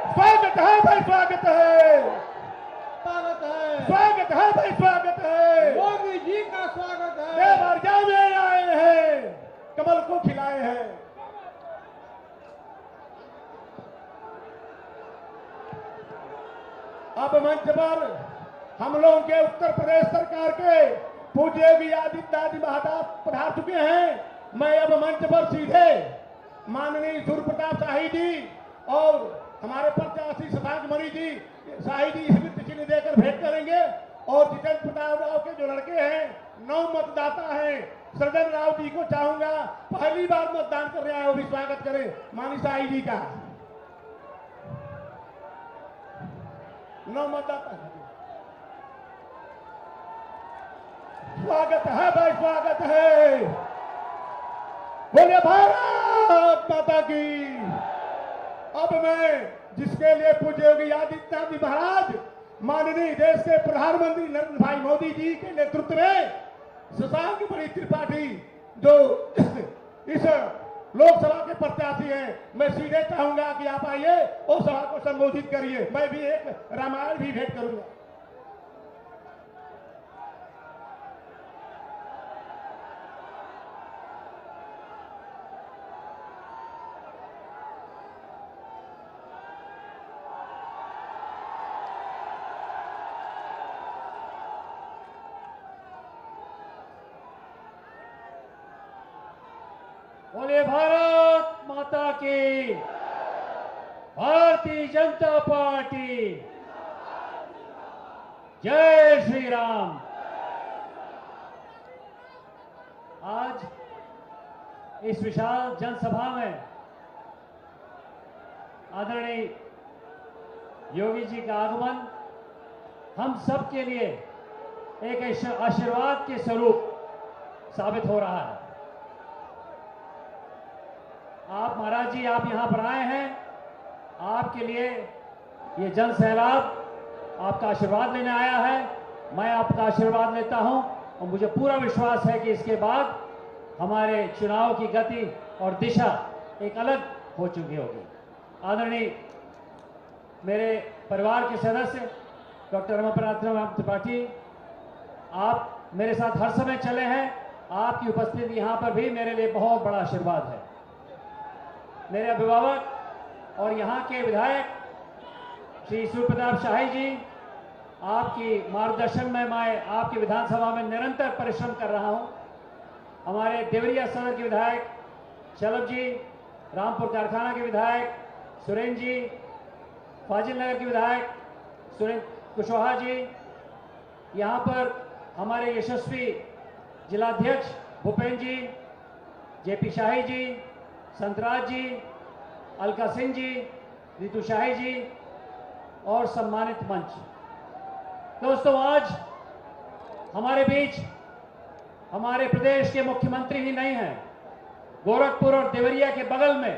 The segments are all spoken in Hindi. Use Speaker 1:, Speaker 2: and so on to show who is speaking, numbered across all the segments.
Speaker 1: स्वागत है भाई, स्वागत है,
Speaker 2: स्वागत है,
Speaker 1: स्वागत है भाई, स्वागत है।
Speaker 2: मोदी जी का स्वागत है।
Speaker 1: देवरिया में आए हैं, कमल को खिलाए हैं। अब मंच पर हम लोगों के उत्तर प्रदेश सरकार के पूज्य योगी आदित्यनाथ महाराज पधार चुके हैं। मैं अब मंच पर सीधे माननीय सूर्य प्रताप शाही जी और हमारे प्रत्याशी शशांक मणि जी शाही जी स्मृति चिन्ह देकर भेंट करेंगे। और जितेंद्र प्रताप राव के जो लड़के हैं, 9 मतदाता हैं, सृजन राव जी को चाहूंगा पहली बार मतदान कर रहे हैं, वो भी स्वागत करें माननीय शाही जी का। 9 मतदाता हैं। स्वागत है भाई, स्वागत है। बोलिए भारत माता की। अब मैं जिसके लिए पूज्य योगी आदित्यनाथ जी महाराज माननीय देश के प्रधानमंत्री नरेंद्र भाई मोदी जी के नेतृत्व में शशांक मणि त्रिपाठी जो इस लोकसभा के प्रत्याशी हैं, मैं सीधे चाहूंगा कि आप आइए और सभा को संबोधित करिए। मैं भी एक रामायण भी भेंट करूंगा।
Speaker 3: बोले भारत माता की। भारतीय जनता पार्टी। जय श्री राम। आज इस विशाल जनसभा में आदरणीय योगी जी का आगमन हम सब के लिए एक आशीर्वाद के स्वरूप साबित हो रहा है। आप महाराज जी, आप यहां पर आए हैं, आपके लिए ये जन सैलाब आपका आशीर्वाद लेने आया है। मैं आपका आशीर्वाद लेता हूं और मुझे पूरा विश्वास है कि इसके बाद हमारे चुनाव की गति और दिशा एक अलग हो चुकी होगी। आदरणीय मेरे परिवार के सदस्य डॉक्टर रमापति त्रिपाठी, आप मेरे साथ हर समय चले हैं। आपकी उपस्थिति यहाँ पर भी मेरे लिए बहुत बड़ा आशीर्वाद है। मेरे अभिभावक और यहाँ के विधायक श्री सूर्य प्रताप शाही जी, आपकी मार्गदर्शन में मैं आपकी विधानसभा में निरंतर परिश्रम कर रहा हूँ। हमारे देवरिया सदर के विधायक शलभ जी, रामपुर कारखाना के विधायक सुरेंद्र जी, फाजिल नगर के विधायक सुरेंद्र कुशवाहा जी, यहाँ पर हमारे यशस्वी जिलाध्यक्ष भूपेंद्र जी, जेपी शाही जी, संतराज जी, अलका सिंह जी, रितु शाही जी और सम्मानित मंच। दोस्तों, आज हमारे बीच हमारे प्रदेश के मुख्यमंत्री ही नहीं हैं। गोरखपुर और देवरिया के बगल में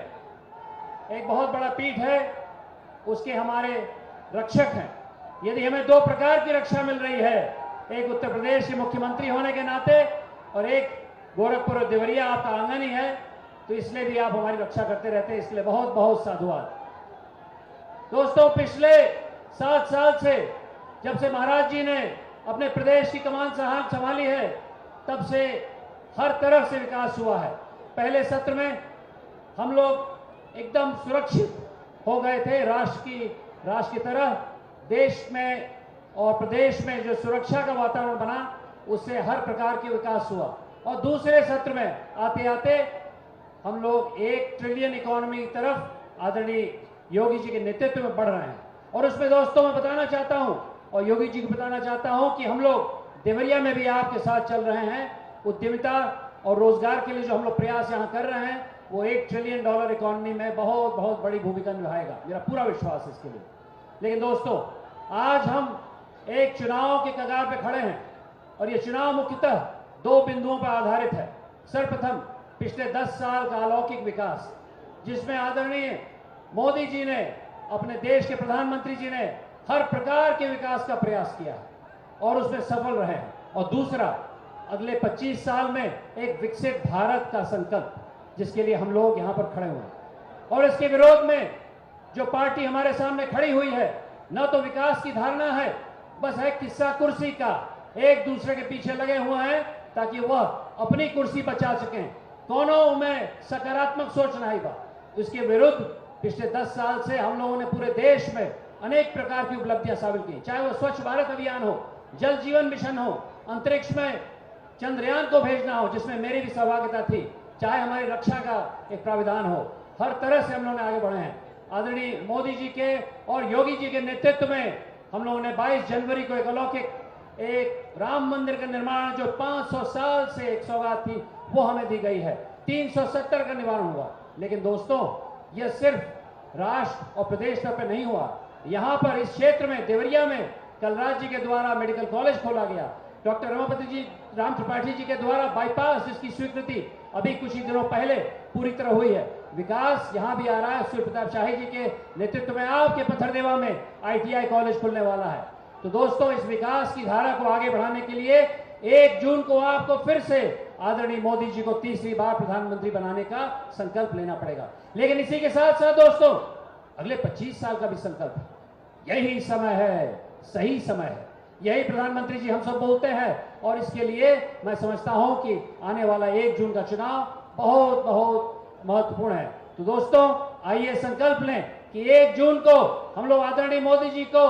Speaker 3: एक बहुत बड़ा पीठ है, उसके हमारे रक्षक हैं। यदि हमें 2 प्रकार की रक्षा मिल रही है, एक उत्तर प्रदेश के मुख्यमंत्री होने के नाते और एक गोरखपुर और देवरिया आपका आंगन ही है, तो इसलिए भी आप हमारी रक्षा करते रहते हैं, इसलिए बहुत बहुत साधुवाद। दोस्तों, पिछले 7 साल से जब से महाराज जी ने अपने प्रदेश की कमान संभाली है, तब से हर तरफ से विकास हुआ है। पहले सत्र में हम लोग एकदम सुरक्षित हो गए थे। राष्ट्र की तरह देश में और प्रदेश में जो सुरक्षा का वातावरण बना, उससे हर प्रकार के विकास हुआ। और दूसरे सत्र में आते आते हम लोग 1 ट्रिलियन इकोनॉमी की तरफ आदरणीय योगी जी के नेतृत्व में बढ़ रहे हैं। और उसमें दोस्तों मैं बताना चाहता हूं और योगी जी को बताना चाहता हूं कि हम लोग देवरिया में भी आपके साथ चल रहे हैं। उद्यमिता और रोजगार के लिए जो हम लोग प्रयास यहाँ कर रहे हैं, वो $1 ट्रिलियन इकोनॉमी में बहुत बहुत बड़ी भूमिका निभाएगा। मेरा पूरा विश्वास है इसके लिए। लेकिन दोस्तों, आज हम एक चुनाव के कगार पे खड़े हैं और ये चुनाव मुख्यतः 2 बिंदुओं पर आधारित है। सर्वप्रथम पिछले 10 साल का अलौकिक विकास, जिसमें आदरणीय मोदी जी ने, अपने देश के प्रधानमंत्री जी ने हर प्रकार के विकास का प्रयास किया और उसमें सफल रहे हैं। और दूसरा, अगले 25 साल में एक विकसित भारत का संकल्प, जिसके लिए हम लोग यहाँ पर खड़े हुए हैं। और इसके विरोध में जो पार्टी हमारे सामने खड़ी हुई है, न तो विकास की धारणा है, बस है किस्सा कुर्सी का। एक दूसरे के पीछे लगे हुए हैं ताकि वह अपनी कुर्सी बचा सकें। कोनो में सकारात्मक सोच नहीं बा। उसके विरुद्ध पिछले 10 साल से हम लोगों ने पूरे देश में अनेक प्रकार की उपलब्धियां हासिल की, चाहे वो स्वच्छ भारत अभियान हो, जल जीवन मिशन हो, अंतरिक्ष में चंद्रयान को भेजना हो जिसमें मेरी भी सहभागिता थी, चाहे हमारी रक्षा का एक प्राविधान हो। हर तरह से हम लोगों ने आगे बढ़े हैं। आदरणीय मोदी जी के और योगी जी के नेतृत्व में हम लोगों ने 22 जनवरी को एक अलौकिक एक राम मंदिर का निर्माण, जो 500 साल से एक सौगात थी, वो हमें दी गई है। 370 का निवारण हुआ। लेकिन दोस्तों, यह सिर्फ राष्ट्र और प्रदेश स्तर पर नहीं हुआ। यहां पर इस क्षेत्र में देवरिया में कलराज जी के द्वारा मेडिकल कॉलेज खोला गया। डॉक्टर रमापति जी, राम त्रिपाठी जी के द्वारा बाईपास, जिसकी स्वीकृति अभी कुछ ही दिनों पहले पूरी तरह हुई है। विकास यहां भी आ रहा है। सूर्य प्रताप शाही जी के नेतृत्व में आपके पत्थरदेवा में ITI कॉलेज खुलने वाला है। तो दोस्तों, इस विकास की धारा को आगे बढ़ाने के लिए 1 जून को आपको फिर से आदरणीय मोदी जी को तीसरी बार प्रधानमंत्री बनाने का संकल्प लेना पड़ेगा। लेकिन इसी के साथ साथ दोस्तों, अगले 25 साल का भी संकल्प है। यही समय है, सही समय है। यही प्रधानमंत्री जी हम सब बोलते हैं। और इसके लिए मैं समझता हूं कि आने वाला 1 जून का चुनाव बहुत बहुत महत्वपूर्ण है। तो दोस्तों, आइए संकल्प लें कि 1 जून को हम लोग आदरणीय मोदी जी को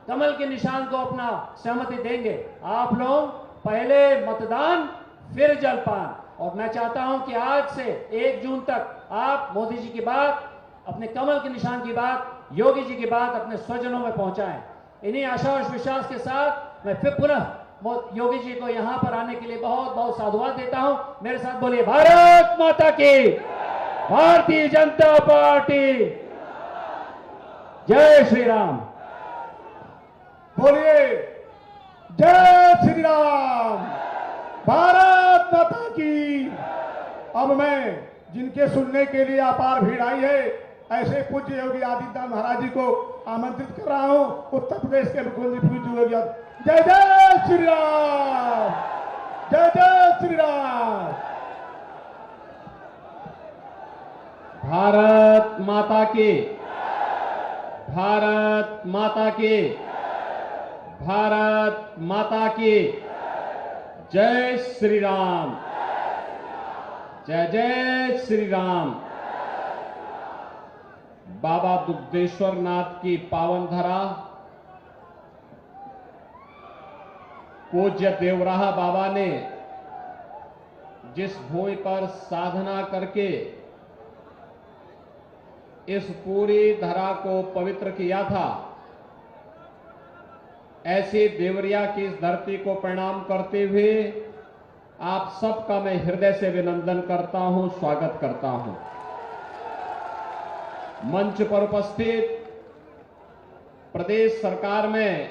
Speaker 3: कमल के निशान को अपना सहमति देंगे। आप लोग पहले मतदान फिर जलपान। और मैं चाहता हूं कि आज से 1 जून तक आप मोदी जी की बात, अपने कमल के निशान की बात, योगी जी की बात अपने स्वजनों में पहुंचाएं। इन्हीं आशा और विश्वास के साथ मैं फिर पुनः योगी जी को यहां पर आने के लिए बहुत बहुत साधुवाद देता हूं। मेरे साथ बोलिए, भारत माता की, भारतीय जनता पार्टी, जय श्री राम।
Speaker 1: बोलिए, जय श्री राम, भारत माता की। अब मैं जिनके सुनने के लिए अपार भीड़ आई है, ऐसे पूज्य योगी आदित्यनाथ महाराज जी को आमंत्रित कर रहा हूं। उत्तर प्रदेश के मुख्यमंत्री पूज्य योगी, जय जय श्री राम, जय जय श्री राम।
Speaker 4: भारत माता की, भारत माता की, भारत माता की, जय श्री राम, जय जय श्री राम। बाबा दुग्धेश्वर नाथ की पावन धरा, पूज्य देवराहा बाबा ने जिस भूमि पर साधना करके इस पूरी धरा को पवित्र किया था, ऐसी देवरिया की इस धरती को प्रणाम करते हुए आप सबका मैं हृदय से अभिनंदन करता हूं, स्वागत करता हूं। मंच पर उपस्थित प्रदेश सरकार में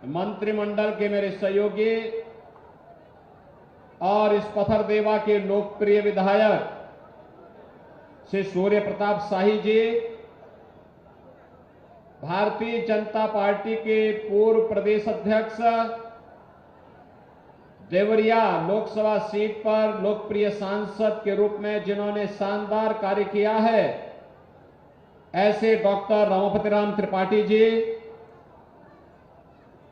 Speaker 4: मंत्रिमंडल के मेरे सहयोगी और इस पत्थरदेवा के लोकप्रिय विधायक श्री सूर्य प्रताप शाही जी, भारतीय जनता पार्टी के पूर्व प्रदेश अध्यक्ष, देवरिया लोकसभा सीट पर लोकप्रिय सांसद के रूप में जिन्होंने शानदार कार्य किया है, ऐसे डॉक्टर रमापति राम त्रिपाठी जी,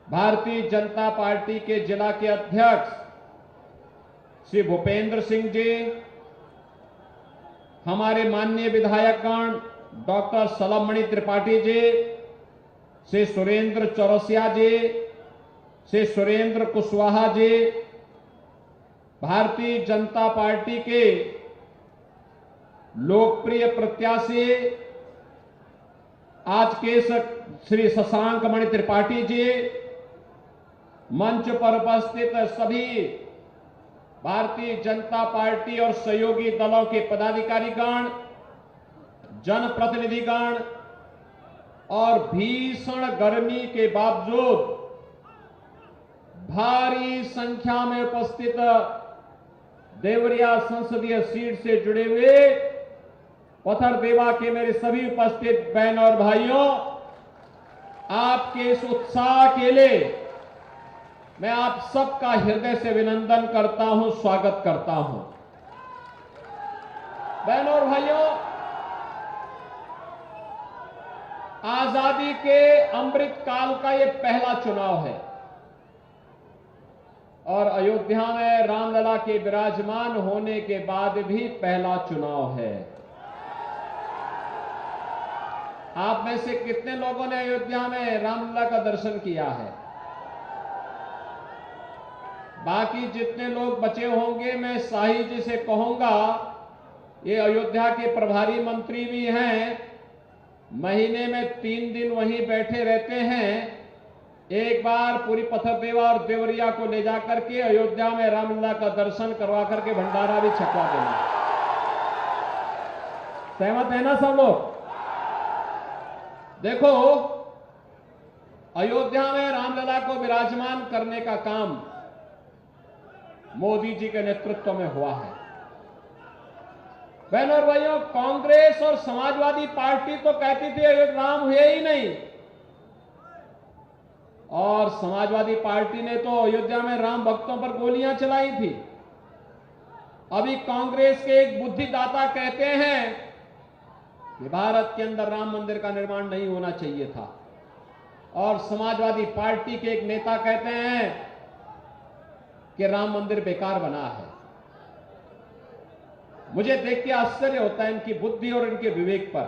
Speaker 4: भारतीय जनता पार्टी के जिला के अध्यक्ष श्री भूपेंद्र सिंह जी, हमारे माननीय विधायकगण डॉक्टर सलमणि त्रिपाठी जी, श्री सुरेंद्र चौरसिया जी, श्री सुरेंद्र कुशवाहा जी, भारतीय जनता पार्टी के लोकप्रिय प्रत्याशी आज के श्री शशांक मणि त्रिपाठी जी, मंच पर उपस्थित सभी भारतीय जनता पार्टी और सहयोगी दलों के पदाधिकारीगण, जनप्रतिनिधिगण और भीषण गर्मी के बावजूद भारी संख्या में उपस्थित देवरिया संसदीय सीट से जुड़े हुए पत्थरदेवा के मेरे सभी उपस्थित बहन और भाइयों, आपके इस उत्साह के लिए मैं आप सबका हृदय से अभिनंदन करता हूं, स्वागत करता हूं। बहनों और भाइयों, आजादी के अमृत काल का यह पहला चुनाव है और अयोध्या में रामलला के विराजमान होने के बाद भी पहला चुनाव है। आप में से कितने लोगों ने अयोध्या में रामलला का दर्शन किया है? बाकी जितने लोग बचे होंगे, मैं शाही जी से कहूंगा, ये अयोध्या के प्रभारी मंत्री भी हैं, महीने में 3 दिन वहीं बैठे रहते हैं। एक बार पूरी पथरदेवा और देवरिया को ले जाकर के अयोध्या में रामलला का दर्शन करवा करके भंडारा भी छकवा देना। सहमत है ना सब लोग? देखो, अयोध्या में रामलला को विराजमान करने का काम मोदी जी के नेतृत्व में हुआ है। बहनों और भाइयों, कांग्रेस और समाजवादी पार्टी तो कहती थी राम हुए ही नहीं, और समाजवादी पार्टी ने तो अयोध्या में राम भक्तों पर गोलियां चलाई थी। अभी कांग्रेस के एक बुद्धिदाता कहते हैं कि भारत के अंदर राम मंदिर का निर्माण नहीं होना चाहिए था, और समाजवादी पार्टी के एक नेता कहते हैं कि राम मंदिर बेकार बना है। मुझे देख के आश्चर्य होता है इनकी बुद्धि और इनके विवेक पर।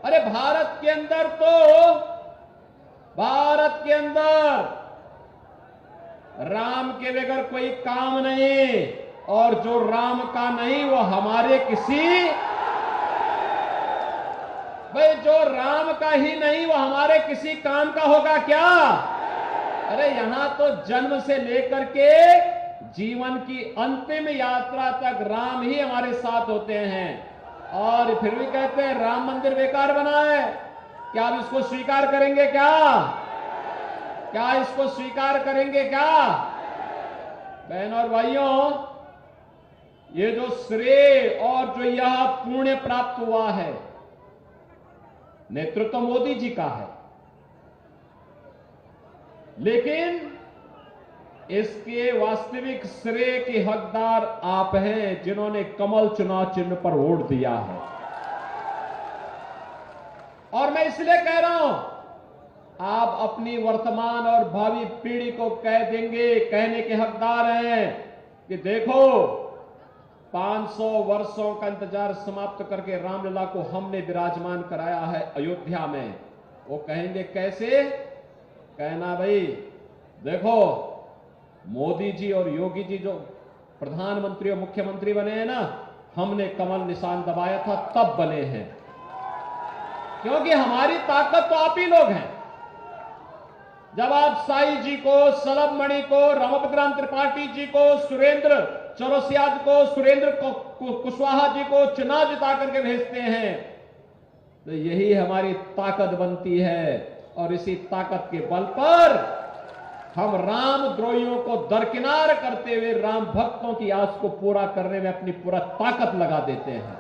Speaker 4: अरे भारत के अंदर राम के बगैर कोई काम नहीं, और जो राम का नहीं वो हमारे जो राम का ही नहीं वो हमारे किसी काम का होगा क्या? अरे यहां तो जन्म से लेकर के जीवन की अंतिम यात्रा तक राम ही हमारे साथ होते हैं, और फिर भी कहते हैं राम मंदिर बेकार बना है। क्या आप इसको स्वीकार करेंगे? क्या इसको स्वीकार करेंगे क्या? बहनों और भाइयों, ये जो श्रेय और जो यह पुण्य प्राप्त हुआ है, नेतृत्व मोदी जी का है, लेकिन इसके वास्तविक श्रेय के हकदार आप हैं, जिन्होंने कमल चुनाव चिन्ह पर वोट दिया है। और मैं इसलिए कह रहा हूं, आप अपनी वर्तमान और भावी पीढ़ी को कहने के हकदार हैं कि देखो, 500 वर्षों का इंतजार समाप्त करके रामलला को हमने विराजमान कराया है अयोध्या में। वो कहेंगे कैसे? कहना भाई देखो, मोदी जी और योगी जी जो प्रधानमंत्री और मुख्यमंत्री बने हैं ना, हमने कमल निशान दबाया था तब बने हैं, क्योंकि हमारी ताकत तो आप ही लोग हैं। जब आप साई जी को, सलभ मणि को, रामभद्राम त्रिपाठी जी को, सुरेंद्र चौरसिया को, सुरेंद्र कुशवाहा जी को चुनाव जिता करके भेजते हैं, तो यही हमारी ताकत बनती है, और इसी ताकत के बल पर हम राम द्रोहियों को दरकिनार करते हुए राम भक्तों की आस को पूरा करने में अपनी पूरा ताकत लगा देते हैं।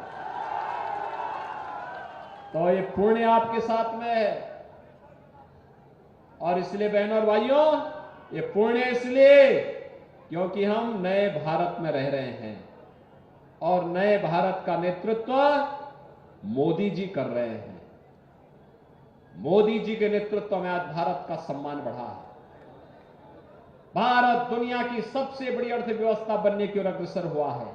Speaker 4: तो ये पुण्य आपके साथ में है, और इसलिए बहनों और भाइयों, ये पुण्य इसलिए क्योंकि हम नए भारत में रह रहे हैं, और नए भारत का नेतृत्व मोदी जी कर रहे हैं। मोदी जी के नेतृत्व में आज भारत का सम्मान बढ़ा है। भारत दुनिया की सबसे बड़ी अर्थव्यवस्था बनने की ओर अग्रसर हुआ है।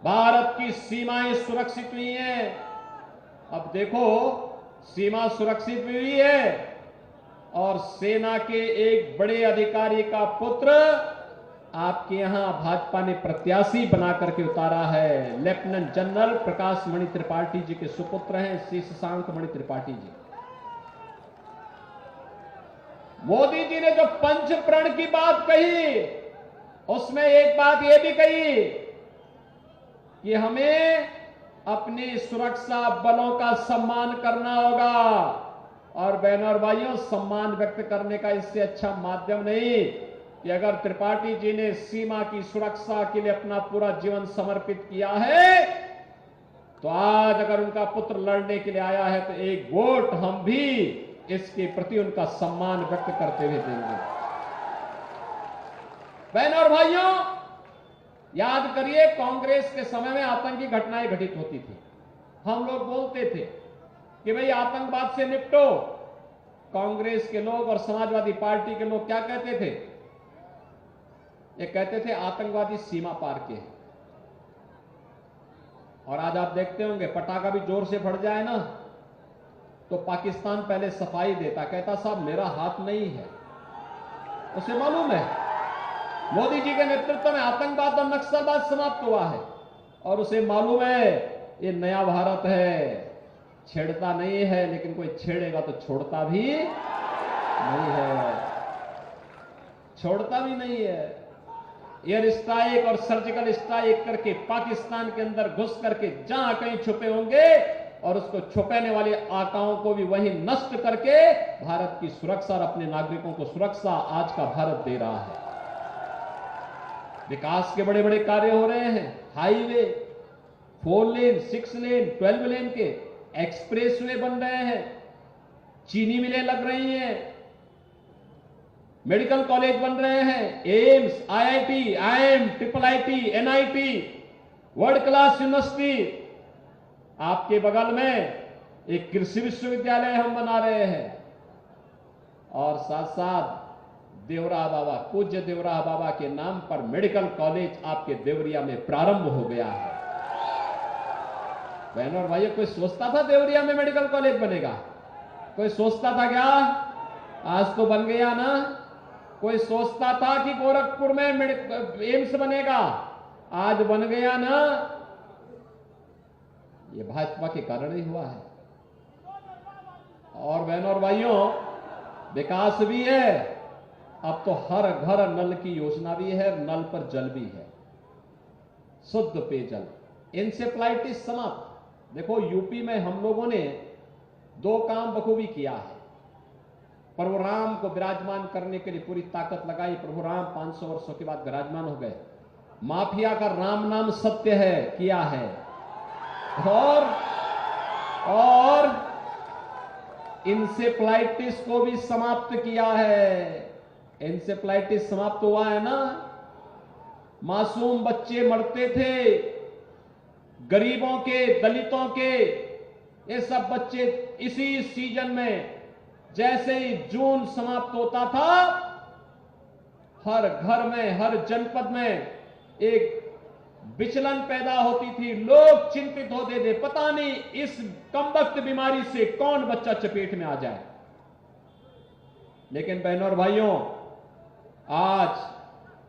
Speaker 4: भारत की सीमाएं सुरक्षित हुई हैं। अब देखो, सीमा सुरक्षित हुई है, और सेना के एक बड़े अधिकारी का पुत्र आपके यहां भाजपा ने प्रत्याशी बना करके उतारा है। लेफ्टिनेंट जनरल प्रकाश मणि त्रिपाठी जी के सुपुत्र हैं श्री शशांक मणि त्रिपाठी जी। मोदी जी ने जो पंच प्रण की बात कही, उसमें एक बात यह भी कही कि हमें अपनी सुरक्षा बलों का सम्मान करना होगा। और बहनों और भाइयों, सम्मान व्यक्त करने का इससे अच्छा माध्यम नहीं कि अगर त्रिपाठी जी ने सीमा की सुरक्षा के लिए अपना पूरा जीवन समर्पित किया है, तो आज अगर उनका पुत्र लड़ने के लिए आया है तो एक वोट हम भी इसके प्रति उनका सम्मान व्यक्त करते हुए देंगे। बहनों और भाइयों, याद करिए, कांग्रेस के समय में आतंकी घटनाएं घटित होती थी। हम लोग बोलते थे कि भाई आतंकवाद से निपटो। कांग्रेस के लोग और समाजवादी पार्टी के लोग क्या कहते थे? ये कहते थे आतंकवादी सीमा पार के हैं। और आज आप देखते होंगे पटाखा भी जोर से फट जाए ना तो पाकिस्तान पहले सफाई देता, कहता साहब मेरा हाथ नहीं है। उसे मालूम है मोदी जी के नेतृत्व में आतंकवाद और नक्सलवाद समाप्त हुआ है, और उसे मालूम है ये नया भारत है, छेड़ता नहीं है, लेकिन कोई छेड़ेगा तो छोड़ता भी नहीं है, छोड़ता भी नहीं है। एयर स्ट्राइक और सर्जिकल स्ट्राइक करके पाकिस्तान के अंदर घुस करके जहां कहीं छुपे होंगे और उसको छुपाने वाले आकाओं को भी वहीं नष्ट करके भारत की सुरक्षा और अपने नागरिकों को सुरक्षा आज का भारत दे रहा है। विकास के बड़े बड़े कार्य हो रहे हैं, हाईवे 4 लेन 6 लेन 12 लेन के एक्सप्रेसवे बन रहे हैं, चीनी मिलें लग रही हैं, मेडिकल कॉलेज बन रहे हैं, AIIMS, IIT, IIM, IIT, NIT, world class university. आपके बगल में एक कृषि विश्वविद्यालय हम बना रहे हैं, और साथ साथ देवरा बाबा, पूज्य देवरा बाबा के नाम पर मेडिकल कॉलेज आपके देवरिया में प्रारंभ हो गया है। बहनों और भाइयों, कोई सोचता था देवरिया में मेडिकल कॉलेज बनेगा? कोई सोचता था क्या? आज तो बन गया ना। कोई सोचता था कि गोरखपुर में एम्स बनेगा? आज बन गया ना। ये भाजपा के कारण ही हुआ है। और बहनों और भाइयों, विकास भी है, अब तो हर घर नल की योजना भी है, नल पर जल भी है, शुद्ध पेयजल, इंसेफ्लाइटिस समाप्त। देखो यूपी में हम लोगों ने 2 काम बखूबी किया है। प्रभु राम को विराजमान करने के लिए पूरी ताकत लगाई। प्रभु राम 500 वर्षों के बाद विराजमान हो गए। माफिया का राम नाम सत्य है किया है, और इंसेफ्लाइटिस को भी समाप्त किया है। इंसेफ्लाइटिस समाप्त हुआ है ना। मासूम बच्चे मरते थे, गरीबों के, दलितों के, ये सब बच्चे इसी सीजन में जैसे ही जून समाप्त होता था, हर घर में, हर जनपद में एक विचलन पैदा होती थी। लोग चिंतित होते थे, पता नहीं इस कमबख्त बीमारी से कौन बच्चा चपेट में आ जाए। लेकिन बहनों और भाइयों, आज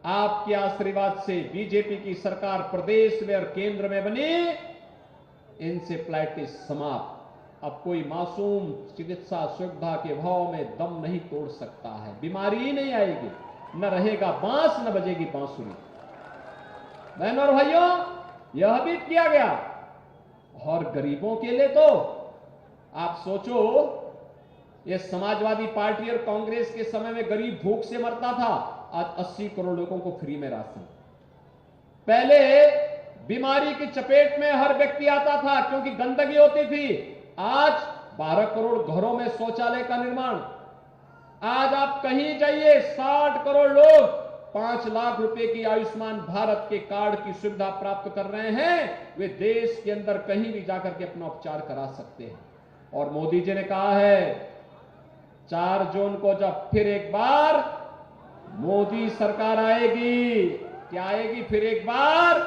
Speaker 4: आपके आशीर्वाद से बीजेपी की सरकार प्रदेश में और केंद्र में बनी, इंसेफ्लाइटिस समाप्त। अब कोई मासूम चिकित्सा सुविधा के भाव में दम नहीं तोड़ सकता है। बीमारी ही नहीं आएगी, न रहेगा बांस, न बजेगी बांसुरी। बहनों और भाइयों, यह भी किया गया। और गरीबों के लिए तो आप सोचो, यह समाजवादी पार्टी और कांग्रेस के समय में गरीब भूख से मरता था, आज 80 करोड़ लोगों को फ्री में राशन। पहले बीमारी की चपेट में हर व्यक्ति आता था क्योंकि गंदगी होती थी। आज 12 करोड़ घरों में शौचालय का निर्माण। आज आप कहीं जाइए, 60 करोड़ लोग 5 लाख रुपए की आयुष्मान भारत के कार्ड की सुविधा प्राप्त कर रहे हैं। वे देश के अंदर कहीं भी जाकर के अपना उपचार करा सकते हैं। और मोदी जी ने कहा है 4 जून को जब फिर एक बार मोदी सरकार आएगी, क्या आएगी फिर एक बार,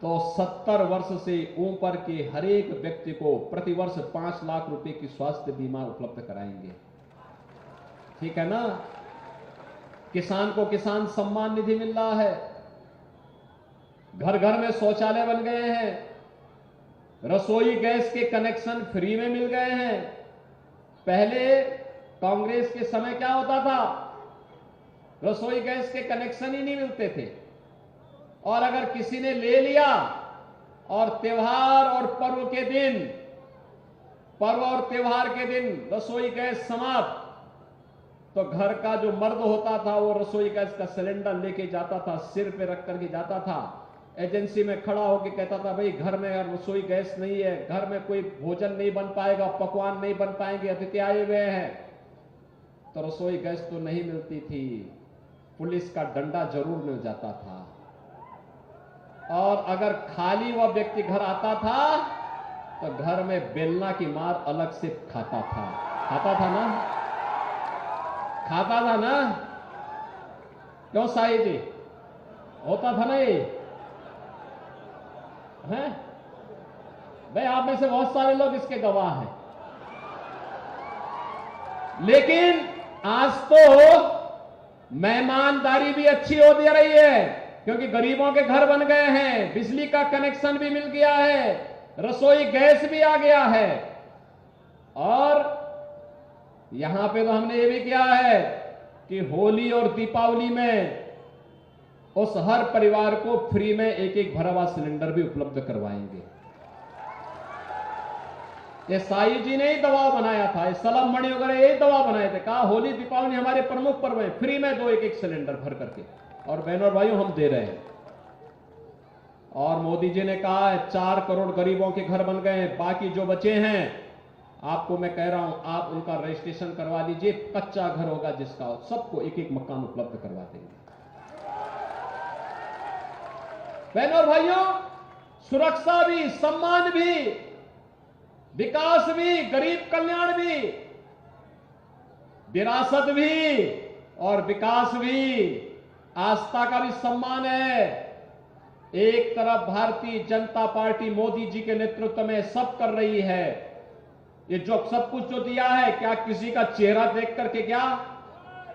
Speaker 4: तो 70 वर्ष से ऊपर के हर एक व्यक्ति को प्रतिवर्ष 5 लाख रुपए की स्वास्थ्य बीमा उपलब्ध कराएंगे। ठीक है ना। किसान को किसान सम्मान निधि मिल रहा है, घर घर में शौचालय बन गए हैं, रसोई गैस के कनेक्शन फ्री में मिल गए हैं। पहले कांग्रेस के समय क्या होता था, रसोई गैस के कनेक्शन ही नहीं मिलते थे, और अगर किसी ने ले लिया और त्योहार और पर्व के दिन, पर्व और त्योहार के दिन रसोई गैस समाप्त, तो घर का जो मर्द होता था वो रसोई गैस का सिलेंडर लेके जाता था, सिर पे रख करके जाता था, एजेंसी में खड़ा होकर कहता था भाई घर में रसोई गैस नहीं है, घर में कोई भोजन नहीं बन पाएगा, पकवान नहीं बन पाएंगे, अतिथि आए हुए हैं। तो रसोई गैस तो नहीं मिलती थी, पुलिस का डंडा जरूर मिल जाता था। और अगर खाली वह व्यक्ति घर आता था तो घर में बेलना की मार अलग से खाता था ना? खाता था ना? क्यों साई जी, होता था ना ये? हैं भाई, आप में से बहुत सारे लोग इसके गवाह हैं। लेकिन आज तो मेहमानदारी भी अच्छी हो दे रही है, क्योंकि गरीबों के घर बन गए हैं, बिजली का कनेक्शन भी मिल गया है, रसोई गैस भी आ गया है, और यहां पे तो हमने ये भी किया है कि होली और दीपावली में उस हर परिवार को फ्री में एक भरा हुआ सिलेंडर भी उपलब्ध करवाएंगे। ये साई जी ने ही दबाव बनाया था, ये सलम मणि वगैरह यही दबाव बनाए थे, कहा होली दीपावली हमारे प्रमुख पर्व है, फ्री में दो एक सिलेंडर भर करके। और बहनों और भाइयों, हम दे रहे हैं। और मोदी जी ने कहा है 4 करोड़ गरीबों के घर बन गए हैं, बाकी जो बचे हैं आपको मैं कह रहा हूं, आप उनका रजिस्ट्रेशन करवा दीजिए, कच्चा घर होगा जिसका, सबको एक मकान उपलब्ध करवा देंगे। बहनों और भाइयों, सुरक्षा भी, सम्मान भी, विकास भी, गरीब कल्याण भी, विरासत भी और विकास भी, आस्था का भी सम्मान है। एक तरफ भारतीय जनता पार्टी मोदी जी के नेतृत्व में सब कर रही है, ये जो सब कुछ जो दिया है, क्या किसी का चेहरा देख करके, क्या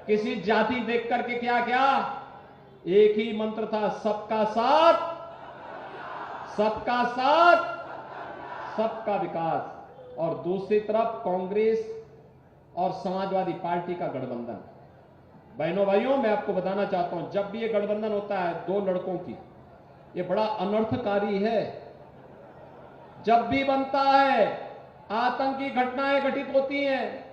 Speaker 4: किसी जाति देख करके, क्या एक ही मंत्र था, सबका साथ, सबका साथ, सबका विकास। और दूसरी तरफ कांग्रेस और समाजवादी पार्टी का गठबंधन। बहनों भाइयों, मैं आपको बताना चाहता हूं, जब भी ये गठबंधन होता है 2 लड़कों की, ये बड़ा अनर्थकारी है। जब भी बनता है आतंकी घटनाएं घटित होती हैं।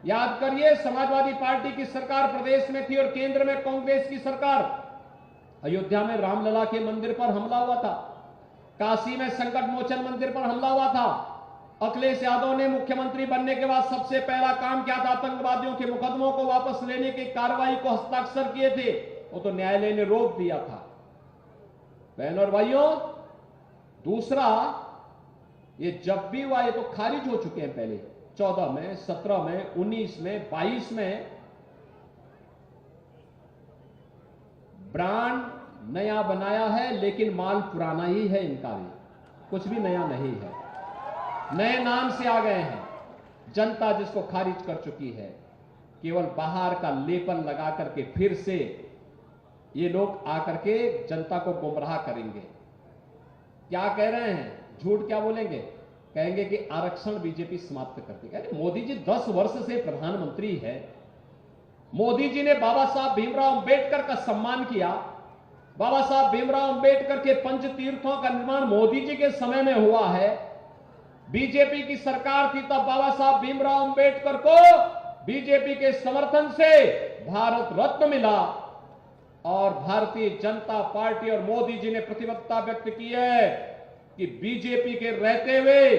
Speaker 4: याद करिए, समाजवादी पार्टी की सरकार प्रदेश में थी और केंद्र में कांग्रेस की सरकार। अयोध्या में रामलला के मंदिर पर हमला हुआ था, काशी में संकट मोचन मंदिर पर हमला हुआ था। अखिलेश यादव ने मुख्यमंत्री बनने के बाद सबसे पहला काम क्या था? आतंकवादियों के मुकदमों को वापस लेने की कार्रवाई को हस्ताक्षर किए थे, वो तो न्यायालय ने रोक दिया था। बहनों और भाइयों, दूसरा, ये जब भी हुआ ये तो खारिज हो चुके हैं पहले, 14 में, 17 में, 19 में, 22 में। ब्रांड नया बनाया है लेकिन माल पुराना ही है, इनका भी कुछ भी नया नहीं है, नए नाम से आ गए हैं। जनता जिसको खारिज कर चुकी है, केवल बाहर का लेपन लगा करके फिर से ये लोग आकर के जनता को गुमराह करेंगे। क्या कह रहे हैं? झूठ क्या बोलेंगे? कहेंगे कि आरक्षण बीजेपी समाप्त कर देगी। अरे मोदी जी 10 वर्ष से प्रधानमंत्री है, मोदी जी ने बाबा साहब भीमराव अंबेडकर का सम्मान किया। बाबा साहब भीमराव अंबेडकर के पंच तीर्थों का निर्माण मोदी जी के समय में हुआ है। बीजेपी की सरकार थी तब बाबा साहब भीमराव अंबेडकर को बीजेपी के समर्थन से भारत रत्न मिला, और भारतीय जनता पार्टी और मोदी जी ने प्रतिबद्धता व्यक्त की है कि बीजेपी के रहते हुए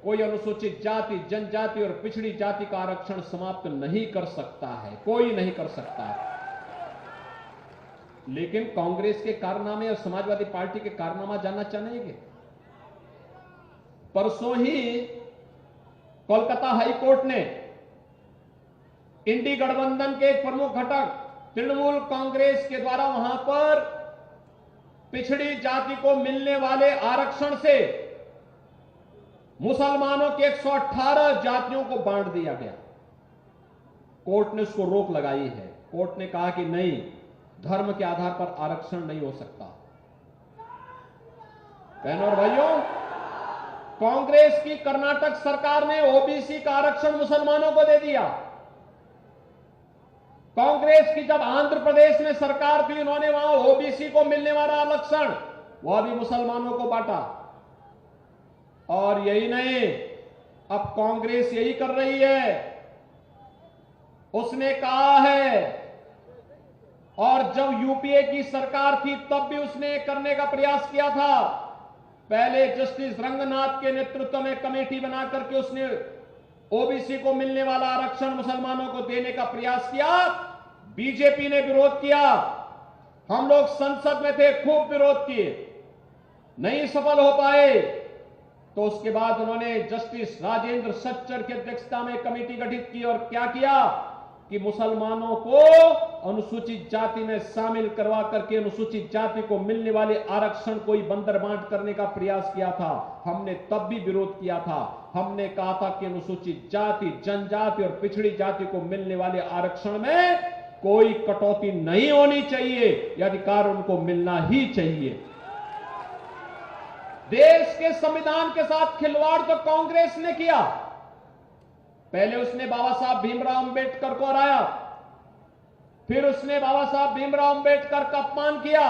Speaker 4: कोई अनुसूचित जाति, जनजाति और पिछड़ी जाति का आरक्षण समाप्त नहीं कर सकता है, कोई नहीं कर सकता है। लेकिन कांग्रेस के कारनामे और समाजवादी पार्टी के कारनामा जानना चाहेंगे? परसों ही कोलकाता हाईकोर्ट ने इंडी गठबंधन के एक प्रमुख घटक तृणमूल कांग्रेस के द्वारा वहां पर पिछड़ी जाति को मिलने वाले आरक्षण से मुसलमानों के 118 जातियों को बांट दिया गया। कोर्ट ने उसको रोक लगाई है। कोर्ट ने कहा कि नहीं, धर्म के आधार पर आरक्षण नहीं हो सकता। बहनों और भाइयों, कांग्रेस की कर्नाटक सरकार ने ओबीसी का आरक्षण मुसलमानों को दे दिया। कांग्रेस की जब आंध्र प्रदेश में सरकार थी, उन्होंने वहां ओबीसी को मिलने वाला आरक्षण वह भी मुसलमानों को बांटा। और यही नहीं, अब कांग्रेस यही कर रही है। उसने कहा है, और जब यूपीए की सरकार थी तब भी उसने करने का प्रयास किया था। पहले जस्टिस रंगनाथ के नेतृत्व में कमेटी बना करके उसने ओबीसी को मिलने वाला आरक्षण मुसलमानों को देने का प्रयास किया। बीजेपी ने विरोध किया, हम लोग संसद में थे, खूब विरोध किए, नहीं सफल हो पाए। तो उसके बाद उन्होंने जस्टिस राजेंद्र सच्चर की अध्यक्षता में कमेटी गठित की और क्या किया कि मुसलमानों को अनुसूचित जाति में शामिल करवा करके अनुसूचित जाति को मिलने वाले आरक्षण को ही बंदर बांट करने का प्रयास किया था। हमने तब भी विरोध किया था। हमने कहा था कि अनुसूचित जाति, जनजाति और पिछड़ी जाति को मिलने वाले आरक्षण में कोई कटौती नहीं होनी चाहिए, यह अधिकार उनको मिलना ही चाहिए। देश के संविधान के साथ खिलवाड़ तो कांग्रेस ने किया। पहले उसने बाबा साहब भीमराव अंबेडकर को हराया, फिर उसने बाबा साहब भीमराव अंबेडकर का अपमान किया,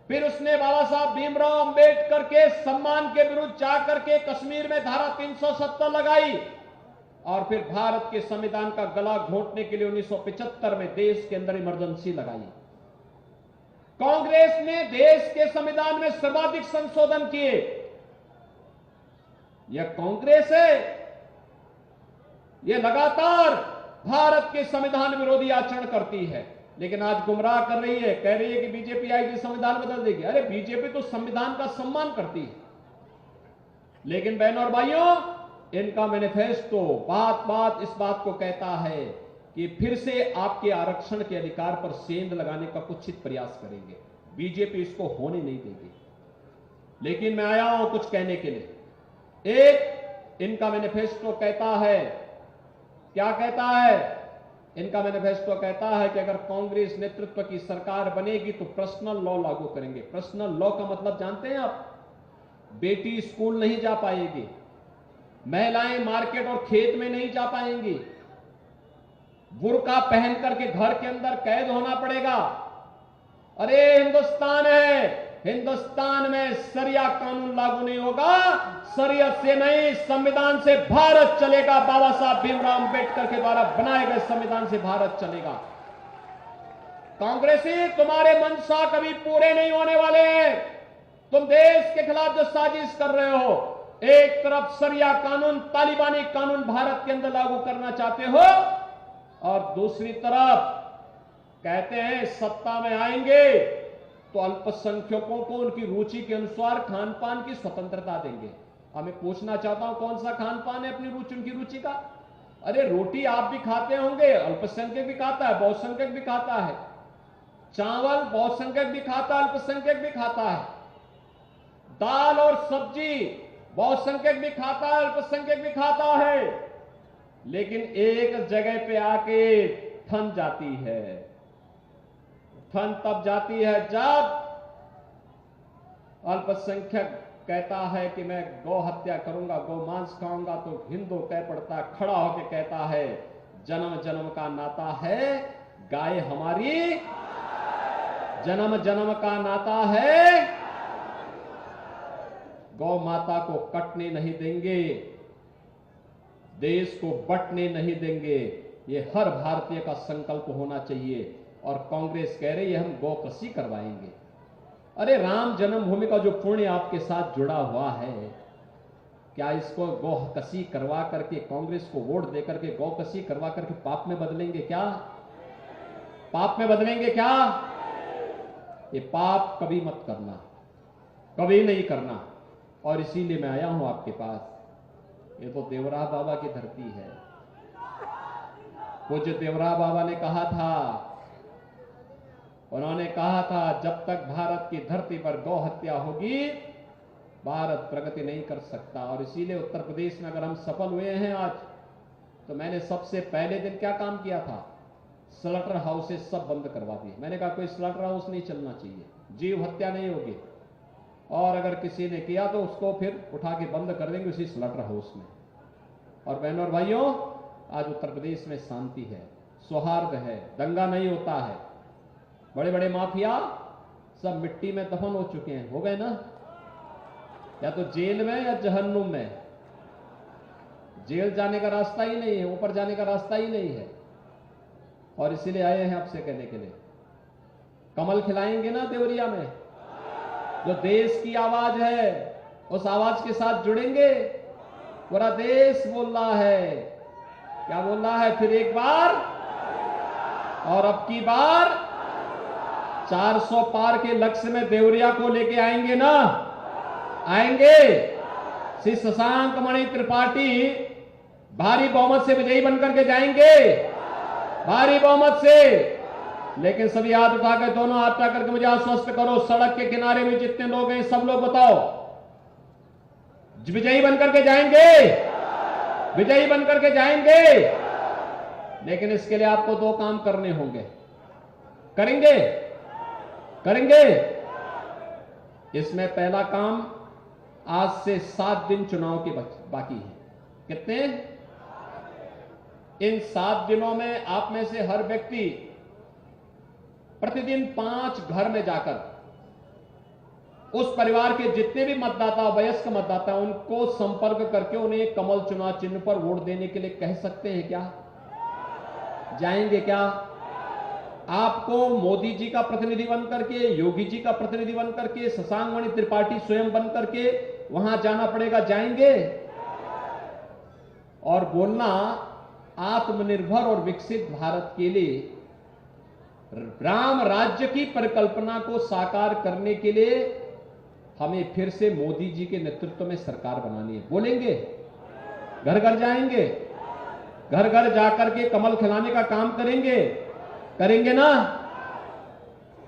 Speaker 4: फिर उसने बाबा साहब भीमराव अंबेडकर के सम्मान के विरुद्ध जाकर के कश्मीर में धारा 370 लगाई और फिर भारत के संविधान का गला घोंटने के लिए 1975 में देश के अंदर इमरजेंसी लगाई। कांग्रेस ने देश के संविधान में सर्वाधिक संशोधन किए। यह कांग्रेस है, यह लगातार भारत के संविधान विरोधी आचरण करती है, लेकिन आज गुमराह कर रही है, कह रही है कि बीजेपी आएगी संविधान बदल देगी। अरे बीजेपी तो संविधान का सम्मान करती है, लेकिन बहनों और भाइयों, इनका मैनिफेस्टो बात बात इस बात को कहता है कि फिर से आपके आरक्षण के अधिकार पर सेंध लगाने का कुछित प्रयास करेंगे। बीजेपी इसको होने नहीं देगी। लेकिन मैं आया हूं कुछ कहने के लिए। एक, इनका मैनिफेस्टो कहता है, क्या कहता है? इनका मैनिफेस्टो कहता है कि अगर कांग्रेस नेतृत्व की सरकार बनेगी तो पर्सनल लॉ लागू करेंगे। पर्सनल लॉ का मतलब जानते हैं आप? बेटी स्कूल नहीं जा पाएगी, महिलाएं मार्केट और खेत में नहीं जा पाएंगी, बुर्का पहन करके घर के अंदर कैद होना पड़ेगा। अरे हिंदुस्तान है, हिंदुस्तान में शरिया कानून लागू नहीं होगा। शरीयत से नहीं, संविधान से भारत चलेगा। बाबा साहब भीमराव अंबेडकर के द्वारा बनाए गए संविधान से भारत चलेगा। कांग्रेसी, तुम्हारे मंशा कभी पूरे नहीं होने वाले हैं। तुम देश के खिलाफ जो साजिश कर रहे हो, एक तरफ शरिया कानून, तालिबानी कानून भारत के अंदर लागू करना चाहते हो और दूसरी तरफ कहते हैं सत्ता में आएंगे तो अल्पसंख्यकों को उनकी रुचि के अनुसार खान पान की स्वतंत्रता देंगे। हमें पूछना चाहता हूं कौन सा खान पान है अपनी रुचि, उनकी रुचि का? अरे रोटी आप भी खाते होंगे, अल्पसंख्यक भी खाता है, बहुसंख्यक भी खाता है। चावल बहुसंख्यक भी खाता है, अल्पसंख्यक भी खाता है। दाल और सब्जी बहुसंख्यक भी खाता है, अल्पसंख्यक भी खाता है। लेकिन एक जगह पे आके थम जाती है। थम तब जाती है जब अल्पसंख्यक कहता है कि मैं गौ हत्या करूंगा, गौ मांस खाऊंगा, तो हिंदू कह पड़ता, खड़ा होकर कहता है जन्म जन्म का नाता है, गाय हमारी जन्म जन्म का नाता है, गौ माता को कटने नहीं देंगे, देश को बंटने नहीं देंगे। ये हर भारतीय का संकल्प होना चाहिए। और कांग्रेस कह रही है हम गौ कसी करवाएंगे। अरे राम जन्मभूमि का जो पुण्य आपके साथ जुड़ा हुआ है, क्या इसको गौ कसी करवा करके, कांग्रेस को वोट देकर के गौ कसी करवा करके पाप में बदलेंगे क्या? पाप में बदलेंगे क्या? ये पाप कभी मत करना, कभी नहीं करना। और इसीलिए मैं आया हूं आपके पास। ये तो देवरा बाबा की धरती है। पूज्य देवरा बाबा ने कहा था, उन्होंने कहा था जब तक भारत की धरती पर गौ हत्या होगी भारत प्रगति नहीं कर सकता। और इसीलिए उत्तर प्रदेश में अगर हम सफल हुए हैं आज, तो मैंने सबसे पहले दिन क्या काम किया था? स्लॉटर हाउसेस सब बंद करवा दिए। मैंने कहा कोई स्लॉटर हाउस नहीं चलना चाहिए, जीव हत्या नहीं होगी, और अगर किसी ने किया तो उसको फिर उठा के बंद कर देंगे उसी स्लॉटर हाउस में। और बहनों और भाइयों, आज उत्तर प्रदेश में शांति है, सौहार्द है, दंगा नहीं होता है। बड़े बड़े माफिया सब मिट्टी में दफन हो चुके हैं, हो गए ना, या तो जेल में या जहन्नुम में। जेल जाने का रास्ता ही नहीं है, ऊपर जाने का रास्ता ही नहीं है। और इसीलिए आए हैं आपसे कहने के लिए, कमल खिलाएंगे ना देवरिया में? जो देश की आवाज है उस आवाज के साथ जुड़ेंगे। पूरा देश बोल रहा है, क्या बोल रहा है? फिर एक बार और अब की बार 400 पार के लक्ष्य में देवरिया को लेके आएंगे ना? आएंगे? श्री शशांक मणि त्रिपाठी भारी बहुमत से विजयी बनकर के जाएंगे, भारी बहुमत से। लेकिन सभी हाथ उठाकर, दोनों हाथ उठा करके मुझे आश्वस्त करो, सड़क के किनारे में जितने लोग हैं सब लोग बताओ, विजयी बनकर के जाएंगे, विजयी बनकर के जाएंगे। लेकिन इसके लिए आपको 2 काम करने होंगे। करेंगे, करेंगे। इसमें पहला काम, आज से 7 दिन चुनाव के बाकी है। कितने? इन 7 दिनों में आप में से हर व्यक्ति प्रतिदिन 5 घर में जाकर उस परिवार के जितने भी मतदाता, वयस्क मतदाता, उनको संपर्क करके उन्हें कमल चुनाव चिन्ह पर वोट देने के लिए कह सकते हैं क्या? जाएंगे क्या? आपको मोदी जी का प्रतिनिधि बन करके, योगी जी का प्रतिनिधि बन करके, शशांक मणि त्रिपाठी स्वयं बन करके वहां जाना पड़ेगा। जाएंगे और बोलना, आत्मनिर्भर और विकसित भारत के लिए, राम राज्य की परिकल्पना को साकार करने के लिए हमें फिर से मोदी जी के नेतृत्व में सरकार बनानी है। बोलेंगे, घर घर जाएंगे, घर घर जाकर के कमल खिलाने का काम करेंगे, करेंगे ना?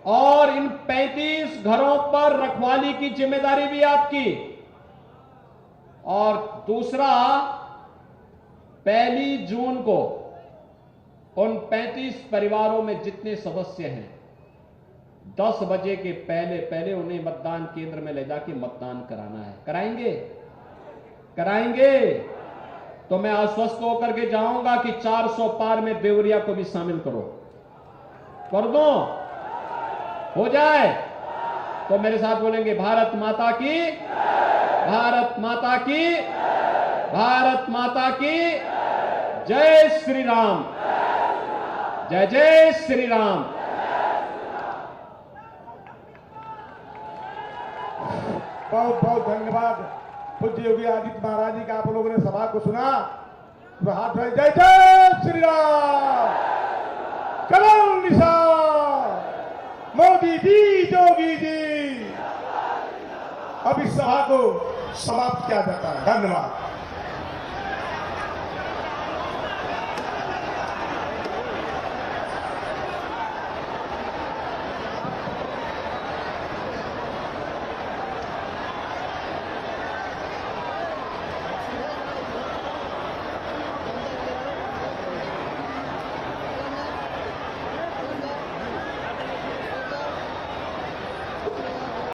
Speaker 4: और इन 35 घरों पर रखवाली की जिम्मेदारी भी आपकी। और दूसरा, 1 जून को उन 35 परिवारों में जितने सदस्य हैं, 10 बजे के पहले पहले उन्हें मतदान केंद्र में ले जाके मतदान कराना है। कराएंगे, कराएंगे। तो मैं आश्वस्त होकर के जाऊंगा कि 400 पार में देवरिया को भी शामिल करो, कर दो, हो जाए। तो मेरे साथ बोलेंगे, भारत माता की, भारत माता की, भारत माता की जय श्री राम, जय जय श्री राम।
Speaker 1: बहुत बहुत धन्यवाद पूज्य योगी आदित्य महाराज जी का। आप लोगों ने सभा को सुना, तो हाथ उठाए, जय जय श्री राम, कमल निशान, मोदी जी, योगी जी। अब इस सभा को समाप्त किया जाता है। धन्यवाद।